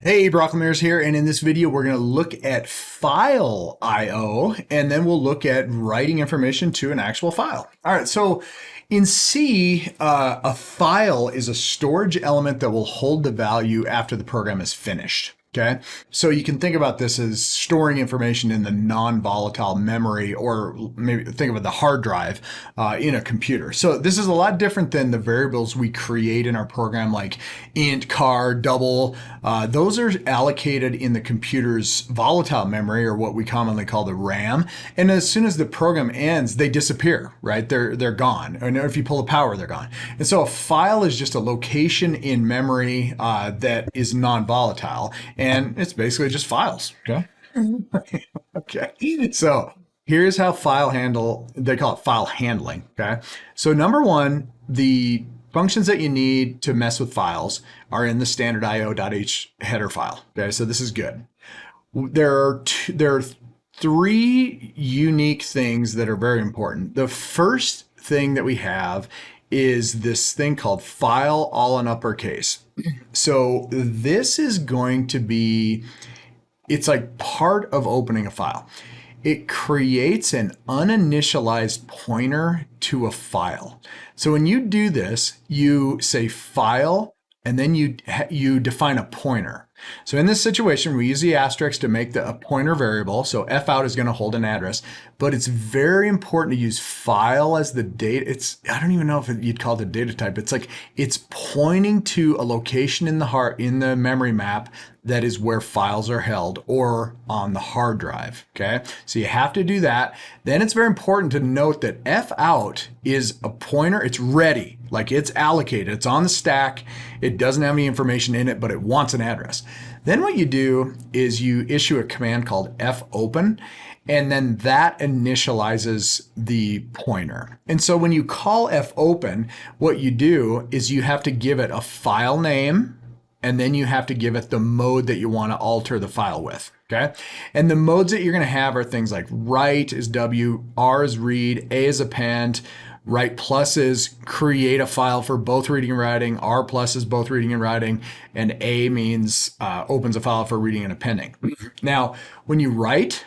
Hey, Brocklemears here, and in this video we're going to look at file I/O, and then we'll look at writing information to an actual file. All right, so in C, a file is a storage element that will hold the value after the program is finished. Okay, so you can think about this as storing information in the non-volatile memory, or maybe think of it the hard drive in a computer. So this is a lot different than the variables we create in our program, like int, char, double. Those are allocated in the computer's volatile memory, or what we commonly call the RAM. And as soon as the program ends, they disappear. Right? They're gone. And if you pull the power, they're gone. And so a file is just a location in memory that is non-volatile, and it's basically just files. Okay. Okay. So here's how they call it file handling. Okay. So number one, the functions that you need to mess with files are in the standard io.h header file. Okay. So this is good. There are three unique things that are very important. The first thing that we have is this thing called file all in uppercase. So this is going to be, it's like part of opening a file. It creates an uninitialized pointer to a file. So when you do this, you say file, and then you define a pointer. So in this situation, we use the asterisk to make a pointer variable. So fout is going to hold an address, but it's very important to use file as the data. I don't even know if you'd call it a data type. It's pointing to a location in the memory map that is where files are held, or on the hard drive. Okay, so you have to do that. Then it's very important to note that fout is a pointer. It's ready, like it's allocated. It's on the stack. It doesn't have any information in it, but it wants an address. Then what you do is you issue a command called fopen, and then that initializes the pointer. And so when you call fopen, what you do is you have to give it a file name, and then you have to give it the mode that you want to alter the file with. Okay. And the modes that you're going to have are things like write is W, R is read, A is append, write plus is create a file for both reading and writing, R plus is both reading and writing, and A means opens a file for reading and appending. Now, when you write,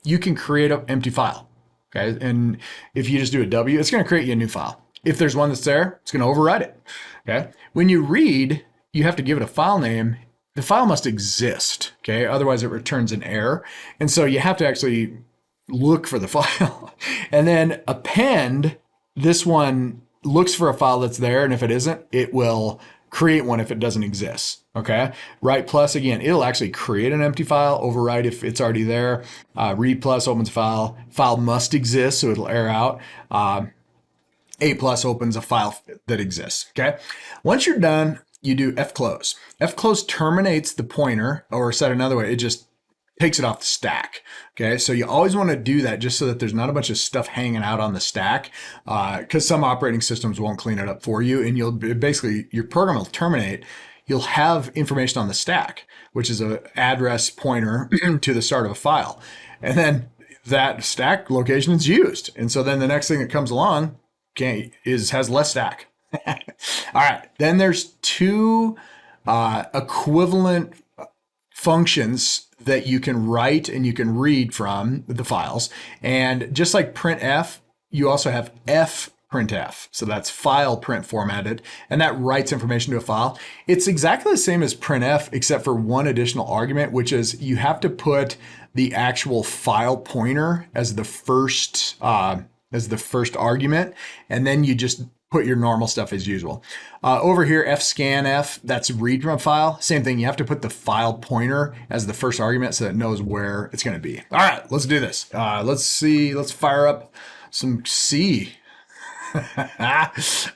you can create an empty file. Okay. And if you just do a W, it's going to create you a new file. If there's one that's there, it's going to overwrite it. Okay. When you read, you have to give it a file name. The file must exist, okay? Otherwise it returns an error. And so you have to actually look for the file. And then append, this one looks for a file that's there, and if it isn't, it will create one if it doesn't exist, okay? Write plus, again, it'll actually create an empty file, overwrite if it's already there. Read plus opens a file. File must exist, so it'll error out. A plus opens a file that exists, okay? Once you're done, you do fclose. Fclose terminates the pointer, or said another way, it just takes it off the stack. Okay, so you always want to do that just so that there's not a bunch of stuff hanging out on the stack, because some operating systems won't clean it up for you, and you'll basically, your program will terminate. You'll have information on the stack, which is an address pointer to the start of a file, and then that stack location is used, and so then the next thing that comes along has less stack. All right, then there's two equivalent functions that you can write and you can read from the files. And just like printf, you also have fprintf. So that's file print formatted, and that writes information to a file. It's exactly the same as printf, except for one additional argument, which is you have to put the actual file pointer as the first argument, and then you just put your normal stuff as usual. Over here, fscanf, that's read from a file. Same thing, you have to put the file pointer as the first argument so that it knows where it's going to be. All right, let's do this. Let's see, let's fire up some C. All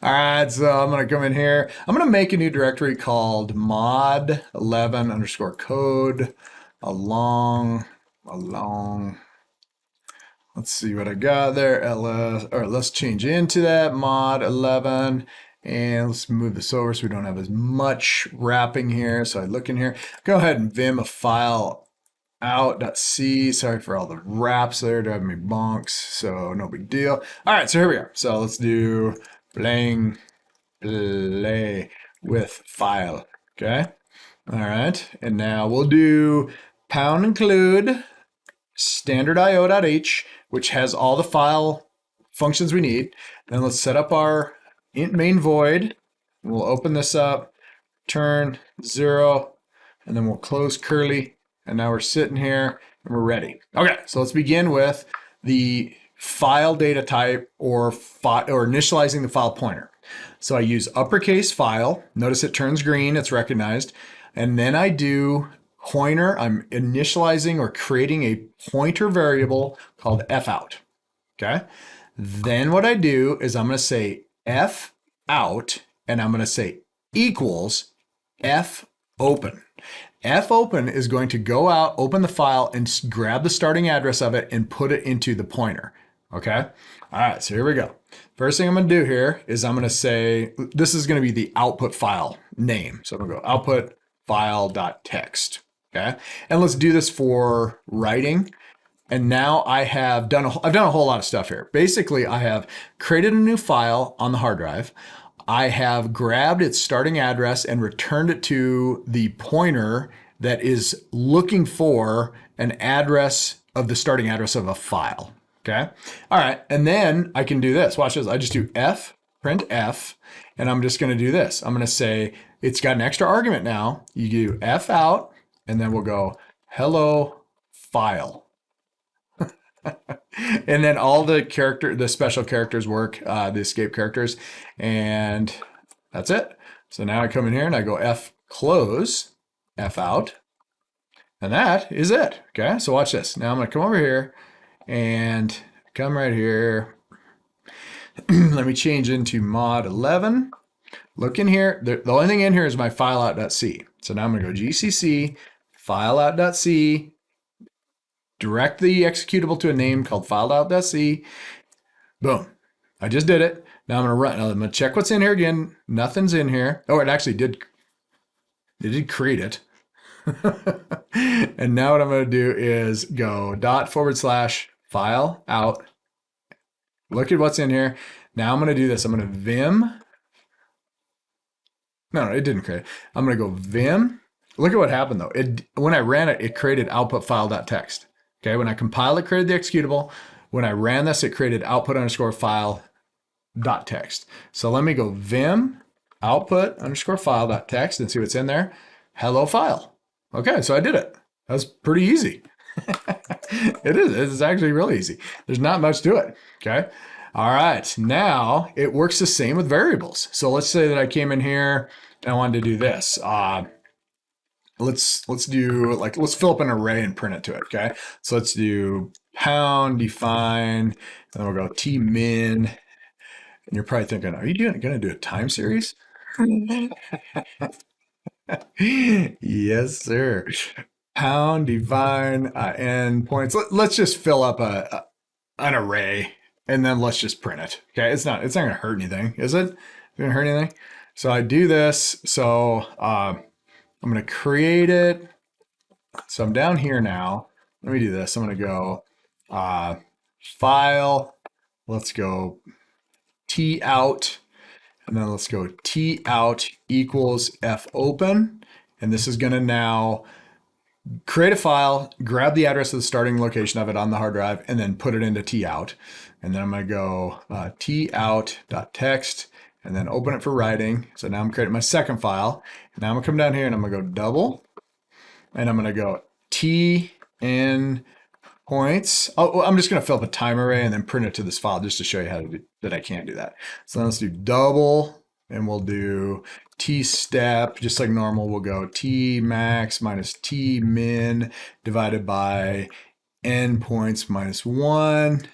right, so I'm going to come in here. I'm going to make a new directory called mod11 underscore code along. Let's see what I got there. ls, or let's change into that mod 11, and let's move this over so we don't have as much wrapping here. So I look in here, go ahead and vim a file out.c. Sorry for all the wraps there, driving me bonks. So no big deal. All right, so here we are. So let's do playing play with file. Okay. All right, and now we'll do pound include standard io.h, which has all the file functions we need. Then let's set up our int main void. We'll open this up, turn 0, and then we'll close curly. And now we're sitting here and we're ready. Okay, so let's begin with the file data type or initializing the file pointer. So I use uppercase file. Notice it turns green, it's recognized. And then I do pointer. I'm initializing or creating a pointer variable called fout. Okay. Then what I do is I'm going to say f out and I'm going to say equals f open. F open is going to go out, open the file, and grab the starting address of it and put it into the pointer. Okay. All right. So here we go. First thing I'm going to do here is I'm going to say this is going to be the output file name. So I'm going to go output file.text. Okay. And let's do this for writing. And now I've done a whole lot of stuff here. Basically, I have created a new file on the hard drive. I have grabbed its starting address and returned it to the pointer that is looking for an address of the starting address of a file. Okay. All right. And then I can do this. Watch this. I just do fprintf, and I'm just going to do this. I'm going to say it's got an extra argument now. You do f out, and then we'll go hello file. And then all the special characters work, the escape characters, and that's it. So now I come in here and I go f close, f out, and that is it. Okay, so watch this. Now I'm gonna come over here and come right here. Let me change into mod 11. Look in here. The only thing in here is my fileout.c. So now I'm gonna go gcc fileout.c, direct the executable to a name called fileout.c. Boom. I just did it. Now I'm going to run. I'm going to check what's in here again. Nothing's in here. Oh, it actually did. It did create it. And now what I'm going to do is go /file out. Look at what's in here. Now I'm going to do this. I'm going to vim. No, it didn't create. I'm going to go vim. Look at what happened though. When I ran it, it created output file.text. Okay. When I compiled it, created the executable. When I ran this, it created output_file.text. So let me go vim output_file.text and see what's in there. Hello file. Okay, so I did it. That was pretty easy. It is. It's actually really easy. There's not much to it. Okay. All right. Now it works the same with variables. So let's say that I came in here and I wanted to do this. Let's fill up an array and print it to it. Okay. So let's do pound define, and then we'll go t min. And you're probably thinking, are you going to do a time series? Yes, sir. Pound define endpoints. Let's just fill up an array and then let's just print it. Okay. It's not going to hurt anything, is it? It's going to hurt anything. So I do this. So I'm going to create it. So I'm down here now. Let me do this. I'm going to go file. Let's go t out. And then let's go t out equals f open. And this is going to now create a file, grab the address of the starting location of it on the hard drive, and then put it into t out. And then I'm going to go t out.text and then open it for writing. So now I'm creating my second file. Now I'm going to come down here and I'm going to go double. And I'm going to go t in points. Oh, I'm just going to fill up a time array and then print it to this file just to show you how to do that. I can't do that. So let's do double, and we'll do t step just like normal. We'll go t max minus t min divided by endpoints minus 1,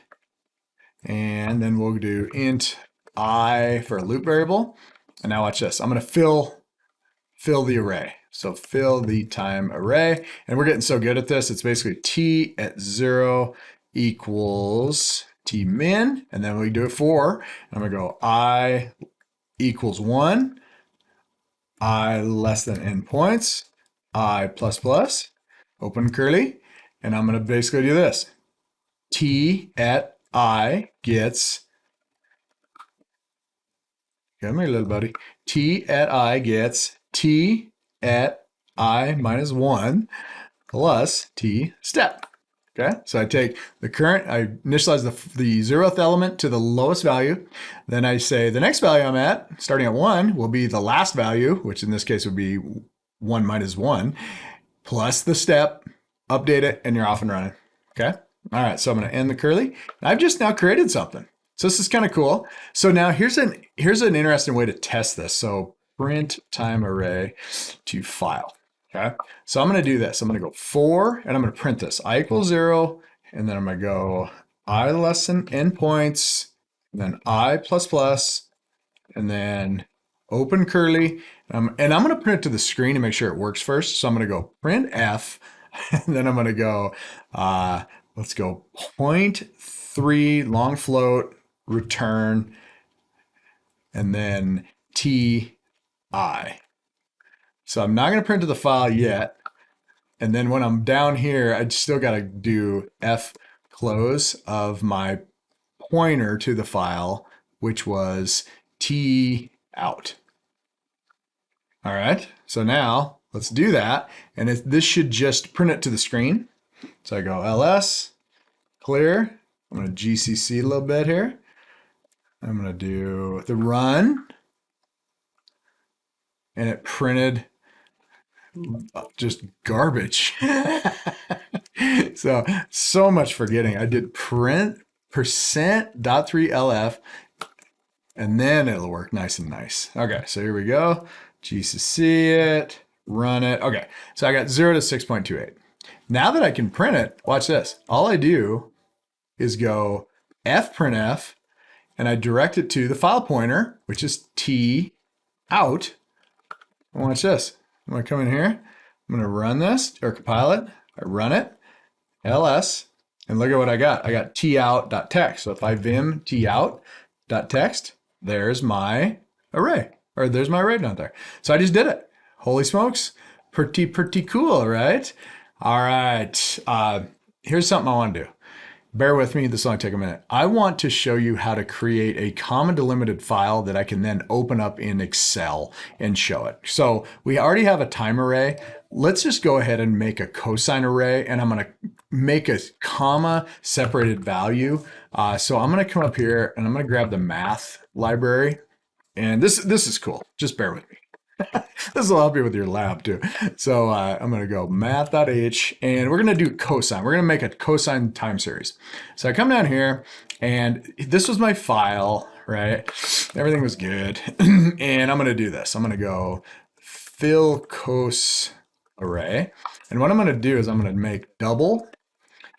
and then we'll do int I for a loop variable. And now watch this. I'm going to fill the array. So fill the time array. And we're getting so good at this. It's basically t at 0 equals t min. And then we do it for, and I'm going to go I equals 1, I less than endpoints, I plus plus, open curly. And I'm going to basically do this. T at I gets, come here, little buddy. T at I gets T at I minus 1 plus t step. Okay, so I take the current, I initialize the 0th element to the lowest value. Then I say the next value I'm at, starting at 1, will be the last value, which in this case would be 1 minus 1, plus the step, update it, and you're off and running. Okay, all right, so I'm going to end the curly. I've just now created something. So this is kind of cool. So now here's an interesting way to test this. So print time array to file. Okay, so I'm going to do this. I'm going to go 4, and I'm going to print this. I equals 0, and then I'm going to go I less than endpoints, and then I plus plus, and then open curly. And I'm going to print it to the screen to make sure it works first. So I'm going to go printf, and then I'm going to go, let's go 0.3 long float return, and then ti. So I'm not going to print to the file yet. And then when I'm down here, I still got to do f close of my pointer to the file, which was t out. All right, so now let's do that. And this should just print it to the screen. So I go ls, clear. I'm going to GCC a little bit here. I'm going to do the run. And it printed just garbage. So much forgetting. I did print %.3lf, and then it'll work nice and nice. Okay, so here we go. GCC it, run it. Okay, so I got 0 to 6.28. Now that I can print it, watch this. All I do is go fprintf, and I direct it to the file pointer, which is t out. Watch this. I'm going to come in here. I'm going to run this or compile it. I run it, ls, and look at what I got. I got tout.text. So if I vim tout.text, there's my array, or there's my array down there. So I just did it. Holy smokes. Pretty cool, right? All right. Here's something I want to do. Bear with me, this will only take a minute. I want to show you how to create a comma delimited file that I can then open up in Excel and show it. So we already have a time array. Let's just go ahead and make a cosine array, and I'm going to make a comma separated value. So I'm going to come up here and I'm going to grab the math library. And this is cool. Just bear with me. This will help you with your lab too. So I'm going to go math.h, and we're going to do cosine. We're going to make a cosine time series. So I come down here, and this was my file, right? Everything was good. And I'm going to do this. I'm going to go fill cos array. And what I'm going to do is I'm going to make double,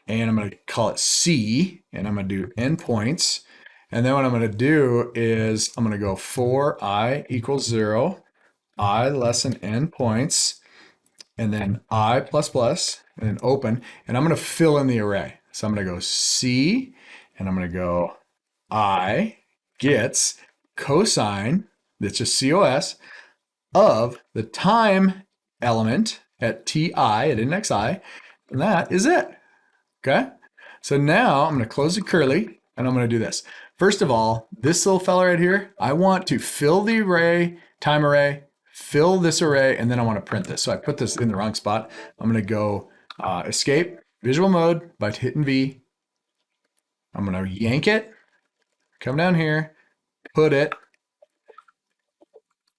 and I'm going to call it C, and I'm going to do endpoints. And then what I'm going to do is I'm going to go for I equals 0. I less than endpoints, and then I plus plus, and then open, and I'm going to fill in the array. So I'm going to go C, and I'm going to go I gets cosine, that's just COS, of the time element at TI, at index I, and that is it. Okay? So now I'm going to close the curly, and I'm going to do this. First of all, this little fella right here, I want to fill the array, time array, fill this array, and then I want to print this. So I put this in the wrong spot. I'm going to go escape visual mode by hitting V. I'm going to yank it, come down here, put it,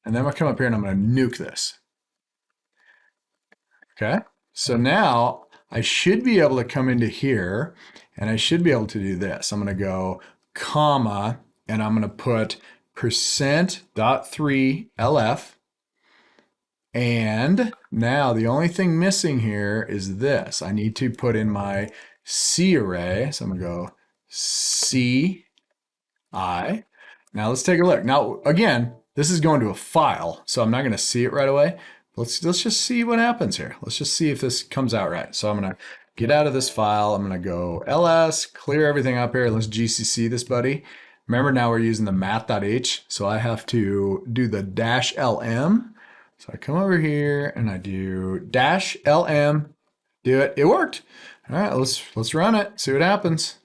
and then I'm going to come up here and I'm going to nuke this. Okay, so now I should be able to come into here, and I should be able to do this. I'm going to go comma, and I'm going to put %.3lf. And now the only thing missing here is this. I need to put in my C array. So I'm going to go C I. Now let's take a look. Now, again, this is going to a file, so I'm not going to see it right away. Let's just see what happens here. Let's just see if this comes out right. So I'm going to get out of this file. I'm going to go ls, clear everything up here. Let's GCC this, buddy. Remember, now we're using the math.h, so I have to do the -lm. So I come over here and I do -lm, do it. It worked. All right, let's run it, see what happens.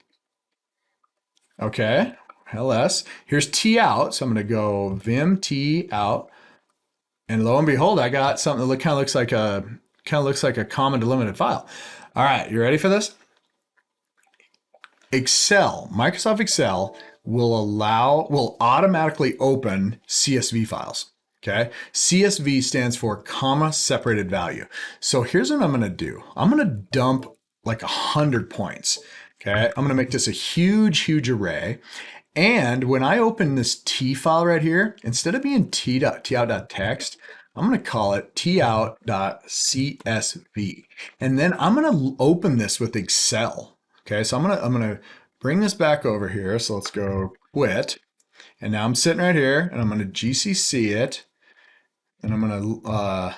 Okay, ls. Here's t out, so I'm going to go vim t out, And lo and behold, I got something that kind of looks like a common delimited file. All right, you ready for this? Microsoft Excel will automatically open CSV files. Okay. CSV stands for comma separated value. So here's what I'm going to do. I'm going to dump like 100 points. Okay. I'm going to make this a huge array. And when I open this T file right here, instead of being t.out.text, I'm going to call it tout.csv. And then I'm going to open this with Excel. Okay, so I'm gonna bring this back over here. So let's go quit. And now I'm sitting right here and I'm gonna GCC it and I'm gonna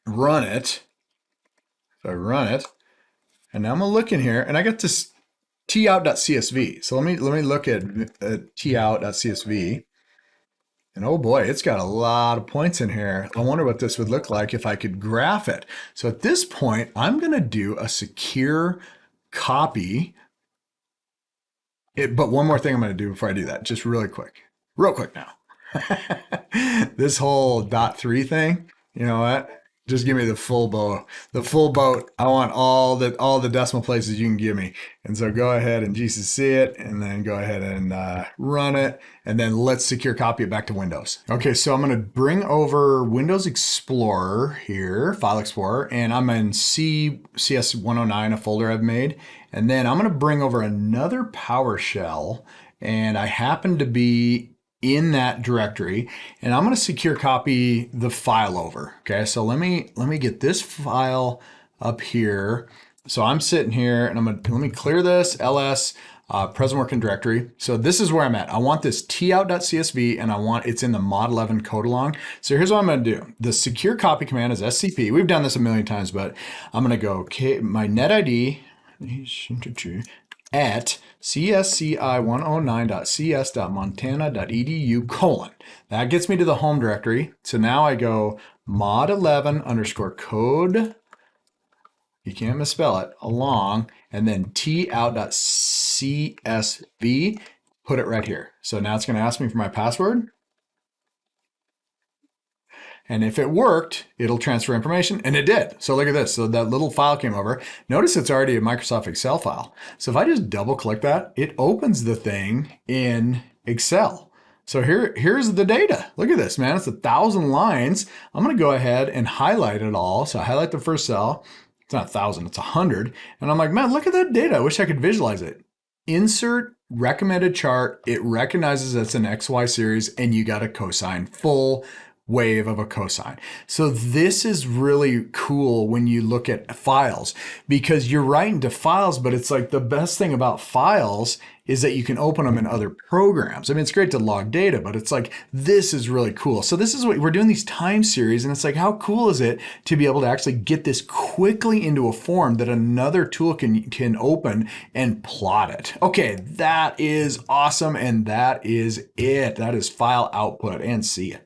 run it. So I run it. And now I'm gonna look in here and I got this tout.csv. So let me look at tout.csv. And oh boy, it's got a lot of points in here. I wonder what this would look like if I could graph it. So at this point, I'm going to do a secure copy. But one more thing I'm going to do before I do that, just real quick now. This whole .3 thing, you know what? Just give me the full boat. The full boat. I want all the decimal places you can give me. And so go ahead and GCC it, and then go ahead and run it, and then let's secure copy it back to Windows. Okay, so I'm going to bring over Windows Explorer here, File Explorer, and I'm in CS109, a folder I've made. And then I'm going to bring over another PowerShell, and I happen to be in that directory, and I'm going to secure copy the file over. Okay, so let me get this file up here. So I'm sitting here, and let me clear this ls present working directory. So this is where I'm at. I want this tout.csv, and it's in the mod 11 code along. So here's what I'm going to do. The secure copy command is scp. We've done this a million times, but I'm going to go my net ID at csci109.cs.montana.edu : That gets me to the home directory. So now I go mod 11 _ code, you can't misspell it, along, and then tout.csv, put it right here. So now it's going to ask me for my password. And if it worked, it'll transfer information, and it did. So look at this. So that little file came over. Notice it's already a Microsoft Excel file. So if I just double click that, it opens the thing in Excel. So here's the data. Look at this, man. It's 1,000 lines. I'm going to go ahead and highlight it all. So I highlight the first cell. It's not 1,000, it's 100. And I'm like, man, look at that data. I wish I could visualize it. Insert recommended chart. It recognizes it's an XY series, and you got a cosine, full wave of a cosine. So this is really cool when you look at files, because you're writing to files, but it's like the best thing about files is that you can open them in other programs. I mean, it's great to log data, but it's like, this is really cool. So this is what we're doing, these time series, and it's like, how cool is it to be able to actually get this quickly into a form that another tool can open and plot it. Okay, that is awesome, and that is it. That is file output, and see ya.